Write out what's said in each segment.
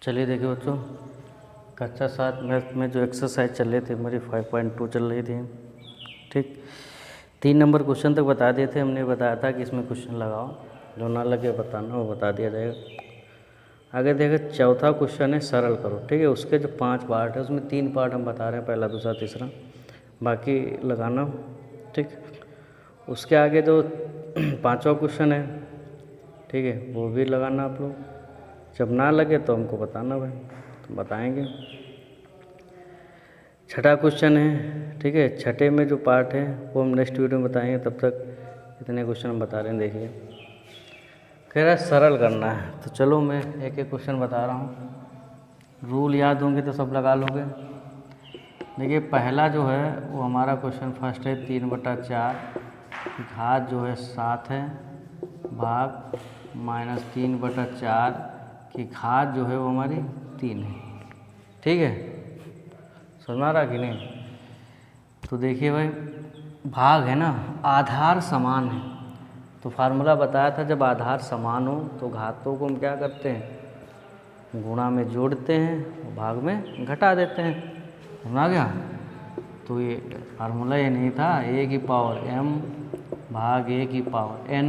चलिए देखिए बच्चों, कक्षा 7 मैथ में जो एक्सरसाइज चल रही थी हमारी 5.2 चल रही थी। ठीक, 3 नंबर क्वेश्चन तक बता दिए थे। हमने बताया था कि इसमें क्वेश्चन लगाओ, जो ना लगे बताना, वो बता दिया जाएगा। आगे देखिए, चौथा क्वेश्चन है सरल करो। ठीक है, उसके जो 5 पार्ट है उसमें 3 पार्ट हम बता रहे हैं, पहला दूसरा तीसरा, बाकी लगाना। ठीक, उसके आगे जो 5वां क्वेश्चन है, ठीक है, वो भी लगाना आप लोग। जब ना लगे तो हमको बताना भाई, तो बताएंगे। छठा क्वेश्चन है, ठीक है, छठे में जो पार्ट है वो हम नेक्स्ट वीडियो में बताएंगे। तब तक इतने क्वेश्चन हम बता रहे हैं। देखिए, कह रहा है सरल करना है, तो चलो मैं एक एक क्वेश्चन बता रहा हूँ। रूल याद होंगे तो सब लगा लोगे। देखिए, पहला जो है वो हमारा क्वेश्चन फर्स्ट है, 3/4 घात जो है 7 है, भाग -3/4 की घात जो है वो हमारी 3 है। ठीक है, समझ आ रहा कि नहीं? तो देखिए भाई, भाग है ना, आधार समान है, तो फार्मूला बताया था जब आधार समान हो तो घातों को हम क्या करते हैं, गुणा में जोड़ते हैं और भाग में घटा देते हैं। समझ आ गया? तो ये फार्मूला ये नहीं था, a की पावर m भाग a की पावर n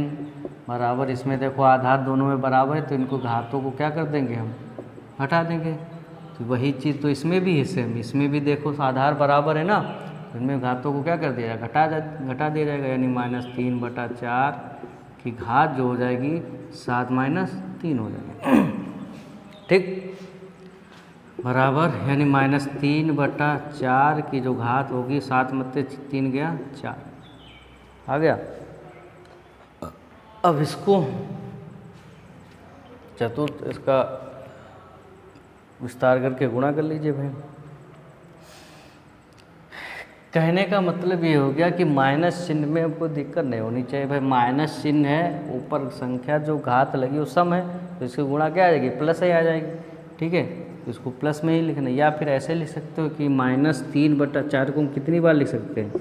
बराबर, इसमें देखो आधार दोनों में बराबर है तो इनको घातों को क्या कर देंगे, हम हटा देंगे। तो वही चीज़ तो इसमें भी है सेम, इसमें भी देखो आधार बराबर है ना, तो इनमें घातों को क्या कर दिया जाएगा, घटा दिया जाएगा, यानी -3/4 की घात जो हो जाएगी 7 - 3 हो जाएगी। ठीक, बराबर, यानी -3/4 की जो घात होगी, 7 में 3 गया 4 आ गया। अब इसको चतुर्थ इसका विस्तार करके गुणा कर लीजिए भाई। कहने का मतलब ये हो गया कि माइनस चिन्ह में हमको दिक्कत नहीं होनी चाहिए भाई। माइनस चिन्ह है, ऊपर संख्या जो घात लगी वो सम है, तो इसकी गुणा क्या आ जाएगी, प्लस ही आ जाएगी। ठीक है, तो इसको प्लस में ही लिखना है, या फिर ऐसे लिख सकते हो कि -3/4 को हम कितनी बार लिख सकते हैं,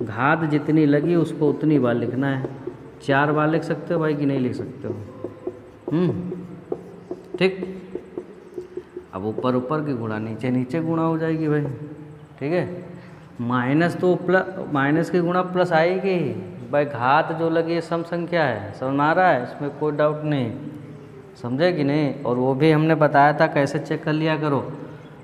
घात जितनी लगी उसको उतनी बार लिखना है। 4 बार लिख सकते हो भाई कि नहीं लिख सकते हो? ठीक, अब ऊपर ऊपर की गुणा नीचे नीचे गुणा हो जाएगी भाई। ठीक है, माइनस तो माइनस की गुणा प्लस आएगी भाई, घात जो लगी है सम संख्या है, समझ में आ रहा है, इसमें कोई डाउट नहीं, समझे कि नहीं? और वो भी हमने बताया था कैसे चेक कर लिया करो,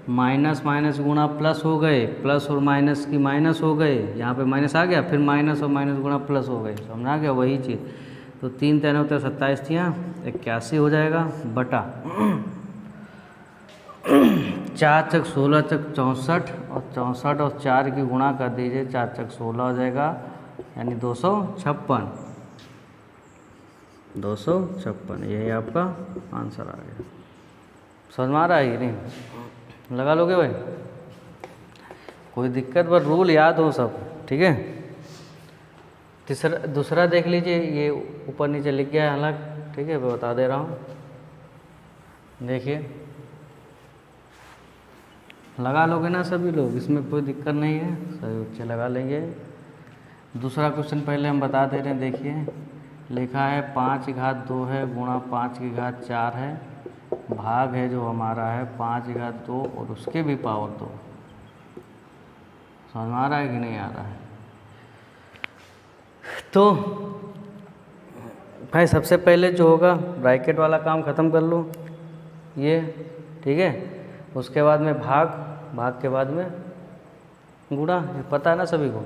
माइनस माइनस गुणा प्लस हो गए, प्लस और माइनस की माइनस हो गए, यहाँ पे माइनस आ गया, फिर माइनस और माइनस गुणा प्लस हो गए, समझ आ गया? वही चीज़। तो 3 3 होते 27 थी, 81 हो जाएगा, बटा 4 × 16 × 64, और 64 और 4 की गुणा कर दीजिए, 4 × 16 हो जाएगा, यानी 256। 256, यही आपका आंसर आ गया। समझ में आ रहा है कि नहीं? लगा लोगे भाई, कोई दिक्कत, बस रूल याद हो सब। ठीक है, दूसरा देख लीजिए, ये ऊपर नीचे लिख गया है हालांकि, ठीक है, मैं बता दे रहा हूँ। देखिए, लगा लोगे ना सभी लोग, इसमें कोई दिक्कत नहीं है, सभी बच्चे लगा लेंगे। दूसरा क्वेश्चन पहले हम बता दे रहे हैं। देखिए, लिखा है 5 की घात 2 है, गुणा 5 की घात 4 है, भाग है जो हमारा है 5 की घात 2 और उसके भी पावर 2। समझ में आ रहा है कि नहीं आ रहा है? तो भाई सबसे पहले जो होगा, ब्रैकेट वाला काम ख़त्म कर लो ये। ठीक है, उसके बाद में भाग के बाद में गुणा, ये पता है ना सभी को।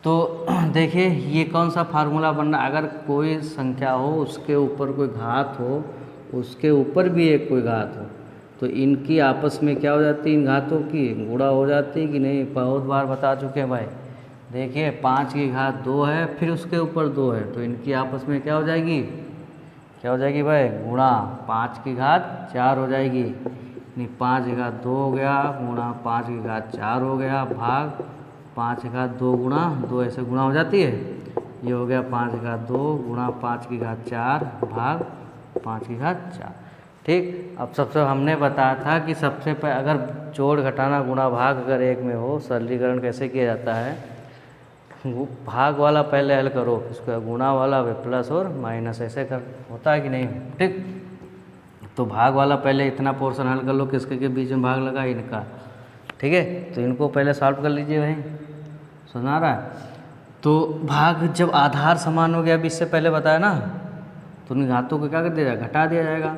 तो देखिए, ये कौन सा फार्मूला बनना, अगर कोई संख्या हो उसके ऊपर कोई घात हो, उसके ऊपर भी एक कोई घात हो, तो इनकी आपस में क्या हो जाती है, इन घातों की गुणा हो जाती है कि नहीं? बहुत बार बता चुके हैं भाई। देखिए, 5 की घात 2 है, फिर उसके ऊपर 2 है, तो इनकी आपस में क्या हो जाएगी, क्या हो जाएगी भाई, गुणा 5 की घात 4 हो जाएगी, यानी 5 की घात 2 हो गया, गुणा 5 की घात 4 हो गया, भाग 5 की घात 2 गुणा 2, ऐसे गुणा हो जाती है। ये हो गया 5 की घात 2 गुणा 5 की घात 4 भाग 5 की घात 4। ठीक, अब सबसे हमने बताया था कि सबसे पहले अगर जोड़ घटाना गुणा भाग अगर एक में हो, सरलीकरण कैसे किया जाता है, भाग वाला पहले हल करो, इसको गुणा वाला वे प्लस और माइनस ऐसे कर, होता है कि नहीं? ठीक, तो भाग वाला पहले इतना पोर्शन हल कर लो, किसके के बीच में भाग लगा, इनका, ठीक है। तो इनको पहले सॉल्व कर लीजिए भाई, सुना रहा है। तो भाग जब आधार समान हो गया, अभी इससे पहले बताया ना, तो उन घातों को क्या कर दिया जाएगा, घटा दिया जाएगा।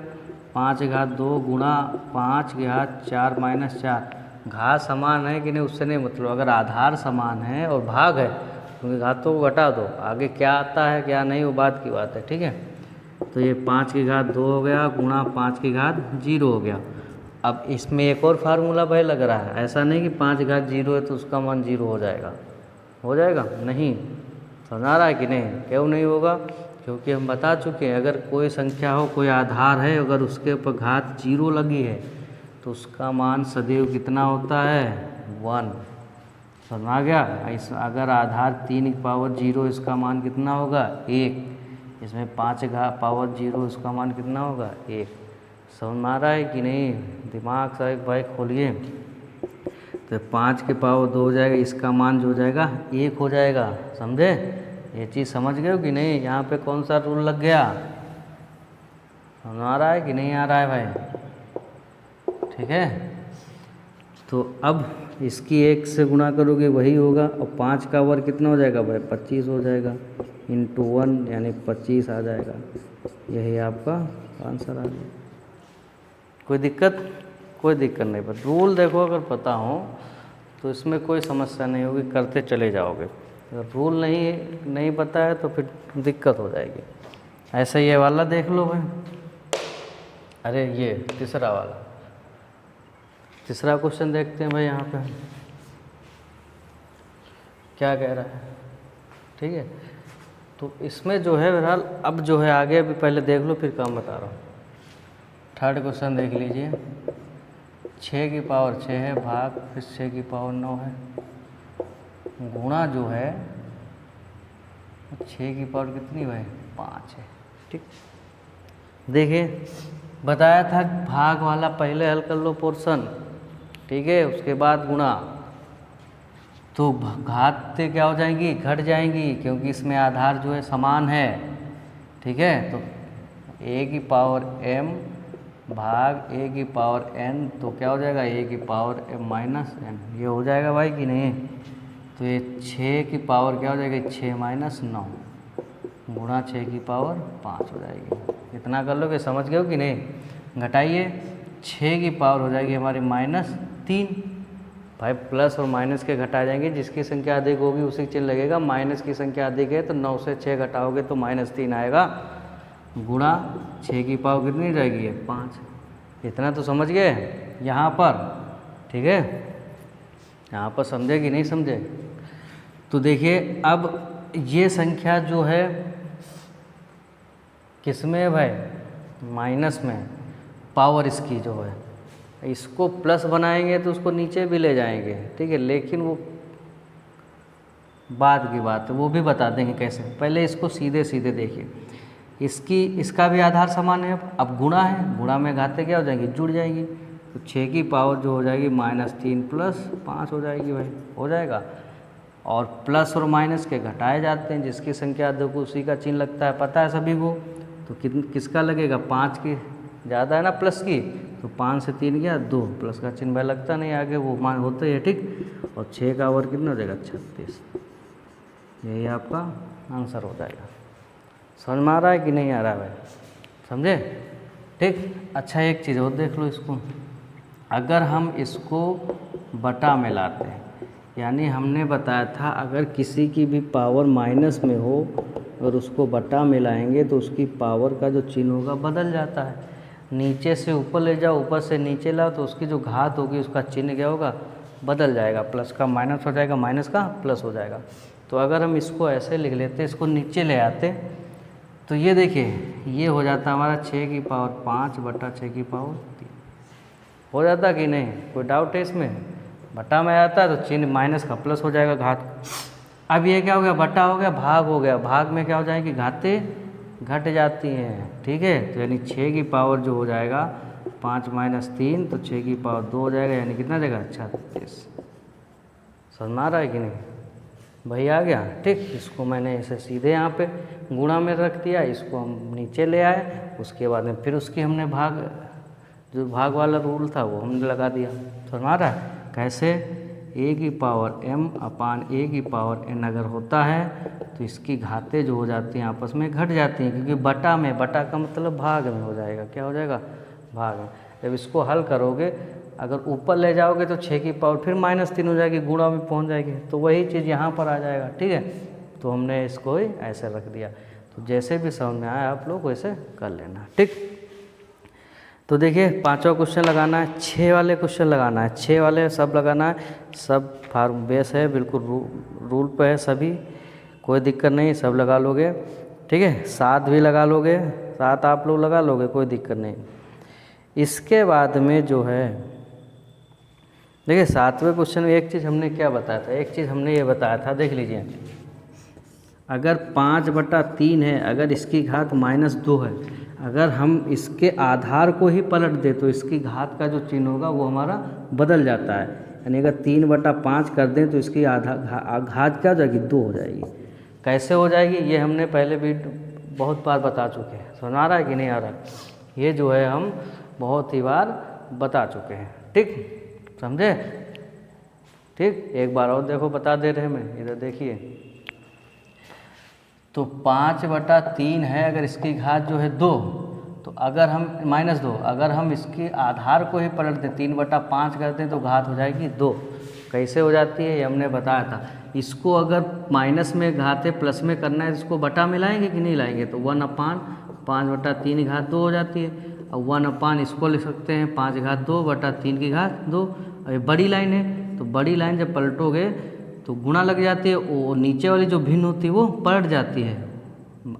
5 घात 2 गुणा 5 घात 4 माइनस 4, घात समान है कि नहीं उससे नहीं मतलब, अगर आधार समान है और भाग है तो उनकी घातों को घटा दो, आगे क्या आता है क्या नहीं वो बात की बात है, ठीक है। तो ये 5 की घात 2 हो गया गुणा 5 की घात 0 हो गया। अब इसमें एक और फार्मूला भाई लग रहा है, ऐसा नहीं कि 5 घात 0 है तो उसका मान 0 हो जाएगा, हो जाएगा नहीं, समझा रहा है कि नहीं, क्यों नहीं होगा, क्योंकि हम बता चुके हैं अगर कोई संख्या हो, कोई आधार है, अगर उसके ऊपर घात 0 लगी है तो उसका मान सदैव कितना होता है, 1, समझ आ गया। अगर आधार 3 की पावर 0, इसका मान कितना होगा, 1, इसमें 5 पावर 0, इसका मान कितना होगा, 1, समझ में आ रहा है कि नहीं, दिमाग से एक भाई खोलिए। तो 5 की पावर 2 हो जाएगा, इसका मान जो हो जाएगा 1 हो जाएगा, समझे, ये चीज़ समझ गए हो कि नहीं, यहाँ पे कौन सा रूल लग गया, समझ आ रहा है कि नहीं आ रहा है भाई, ठीक है। तो अब इसकी 1 से गुणा करोगे वही होगा, और 5 का वर्ग कितना हो जाएगा भाई, 25 हो जाएगा, इंटू 1 यानी 25 आ जाएगा, यही आपका आंसर आ गया। कोई दिक्कत, कोई दिक्कत नहीं, पर रूल देखो अगर पता हो तो इसमें कोई समस्या नहीं होगी, करते चले जाओगे, अगर रूल नहीं पता है तो फिर दिक्कत हो जाएगी। ऐसे ये वाला देख लो भाई, अरे ये तीसरा वाला, तीसरा क्वेश्चन देखते हैं भाई, यहाँ पे क्या कह रहा है, ठीक है। तो इसमें जो है बहरहाल, अब जो है आगे अभी पहले देख लो फिर काम बता रहा हूँ। थर्ड क्वेश्चन देख लीजिए, 6 की पावर 6 है, भाग फिर 6 की पावर 9 है, गुणा जो है 6 की पावर कितनी है, 5 है, ठीक। देखिए बताया था भाग वाला पहले हल कर लो पोर्शन, ठीक है, उसके बाद गुणा, तो घात क्या हो जाएंगी, घट जाएंगी, क्योंकि इसमें आधार जो है समान है, ठीक है। तो a की पावर m भाग a की पावर n, तो क्या हो जाएगा, a की पावर m माइनस n, ये हो जाएगा भाई कि नहीं। तो ये 6 की पावर क्या हो जाएगी, 6 माइनस 9 गुणा 6 की पावर 5 हो जाएगी, इतना कर लोगे, समझ गए हो कि नहीं। घटाइए, 6 की पावर हो जाएगी हमारी -3, भाई प्लस और माइनस के घटा जाएंगे, जिसकी संख्या अधिक होगी उसी चिन्ह लगेगा, माइनस की संख्या अधिक है तो 9 से 6 घटाओगे तो -3 आएगा, गुणा 6 की पावर कितनी जाएगी है, 5, इतना तो समझ गए यहाँ पर, ठीक है, यहाँ पर समझे कि नहीं समझे। तो देखिए अब ये संख्या जो है किस में है भाई, माइनस में, पावर इसकी जो है, इसको प्लस बनाएंगे तो उसको नीचे भी ले जाएंगे, ठीक है, लेकिन वो बाद की बात है, वो भी बता देंगे कैसे, पहले इसको सीधे सीधे देखिए, इसका भी आधार समान है, अब गुणा है, गुणा में घाते क्या हो जाएंगी, जुड़ जाएंगी, तो 6 की पावर जो हो जाएगी -3 प्लस 5 हो जाएगी भाई, हो जाएगा। और प्लस और माइनस के घटाए जाते हैं, जिसकी संख्या अधिक उसी का चिन्ह लगता है, पता है सभी को। तो किसका लगेगा, 5 की ज़्यादा है ना प्लस की, तो 5 से 3 गया 2, प्लस का चिन्ह भाई लगता नहीं आगे, वो मान होते हैं, ठीक। और 6 का वर्ग कितना हो जाएगा, 36, यही आपका आंसर हो जाएगा। समझ में आ रहा है कि नहीं आ रहा है भाई, समझे, ठीक। अच्छा एक चीज़ और देख लो, इसको अगर हम इसको बटा में लाते हैं, यानी हमने बताया था अगर किसी की भी पावर माइनस में हो और उसको बटा में लाएंगे तो उसकी पावर का जो चिन्ह होगा बदल जाता है, नीचे से ऊपर ले जाओ, ऊपर से नीचे लाओ तो उसकी जो घात होगी उसका चिन्ह क्या होगा, बदल जाएगा, प्लस का माइनस हो जाएगा, माइनस का प्लस हो जाएगा। तो अगर हम इसको ऐसे लिख लेते, इसको नीचे ले आते, तो ये देखिए ये हो जाता हमारा 6 की पावर 5 बटा 6 की पावर 3, हो जाता कि नहीं, कोई डाउट है इसमें। बटा में आता है तो चिन्ह माइनस का प्लस हो जाएगा, घात। अब ये क्या हो गया, बटा हो गया, भाग हो गया, भाग में क्या हो जाएगी, घाते घट जाती हैं, ठीक है। तो यानी 6 की पावर जो हो जाएगा 5 माइनस 3, तो 6 की पावर 2 हो जाएगा, यानी कितना देगा, 36। समझ में आ रहा है कि नहीं भाई, आ गया, ठीक। इसको मैंने ऐसे सीधे यहाँ पे गुणा में रख दिया, इसको हम नीचे ले आए, उसके बाद में फिर उसकी हमने भाग जो भाग वाला रूल था वो हमने लगा दिया। समझ आ रहा है कैसे? a की पावर m अपान a की पावर n अगर होता है तो इसकी घातें जो हो जाती हैं आपस में घट जाती हैं, क्योंकि बटा का मतलब भाग में हो जाएगा। क्या हो जाएगा? भाग में। जब इसको हल करोगे अगर ऊपर ले जाओगे तो 6 की पावर फिर -3 हो जाएगी, गुणा में पहुंच जाएगी, तो वही चीज़ यहाँ पर आ जाएगा। ठीक है, तो हमने इसको ही ऐसे रख दिया। तो जैसे भी समझ में आए आप लोग वैसे कर लेना। ठीक, तो देखिए 5वां क्वेश्चन लगाना है, 6 वाले क्वेश्चन लगाना है, 6 वाले सब लगाना है, सब फार्म बेस है, बिल्कुल रूल पे है सभी, कोई दिक्कत नहीं, सब लगा लोगे। ठीक है, 7 भी लगा लोगे, 7 आप लोग लगा लोगे, कोई दिक्कत नहीं। इसके बाद में जो है देखिए 7वें क्वेश्चन में एक चीज़ हमने क्या बताया था, एक चीज़ हमने ये बताया था, देख लीजिए, अगर 5/3 है, अगर इसकी घात -2 है, अगर हम इसके आधार को ही पलट दें तो इसकी घात का जो चिन्ह होगा वो हमारा बदल जाता है। यानी अगर 3/5 कर दें तो इसकी घात क्या हो जाएगी? 2 हो जाएगी। कैसे हो जाएगी ये हमने पहले भी बहुत बार बता चुके हैं। समझ आ रहा है कि नहीं आ रहा? ये जो है हम बहुत ही बार बता चुके हैं। ठीक, समझे? ठीक, एक बार और देखो बता दे रहे हैं, मैं इधर देखिए, तो 5/3 है, अगर इसकी घात जो है 2, तो अगर हम -2, अगर हम इसके आधार को ही पलट दें 3/5 करते हैं तो घात हो जाएगी 2। कैसे हो जाती है ये हमने बताया था। इसको अगर माइनस में घात है प्लस में करना है तो इसको बटा में लाएंगे कि नहीं लाएंगे? तो 1/5/3 घात 2 हो जाती है। और 1 इसको लिख सकते हैं 5/2/3 की घात 2। और ये बड़ी लाइन है, तो बड़ी लाइन जब पलटोगे तो गुणा लग जाती है, वो नीचे वाली जो भिन्न होती है वो पलट जाती है,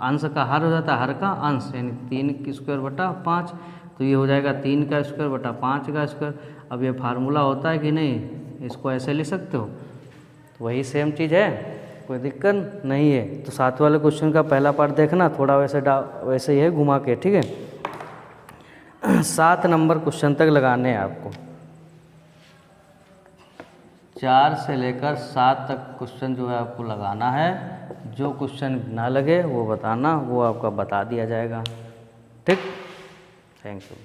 अंश का हर हो जाता है, हर का अंश, यानी 3² तो ये हो जाएगा 3² अब ये फार्मूला होता है कि नहीं? इसको ऐसे लिख सकते हो, तो वही सेम चीज़ है, कोई दिक्कत नहीं है। तो 7 वाले क्वेश्चन का पहला पार्ट देखना, थोड़ा वैसे ही है घुमा के। ठीक है, 7 नंबर क्वेश्चन तक लगाने हैं आपको, 4 से लेकर 7 तक क्वेश्चन जो है आपको लगाना है। जो क्वेश्चन ना लगे वो बताना, वो आपका बता दिया जाएगा। ठीक, थैंक यू।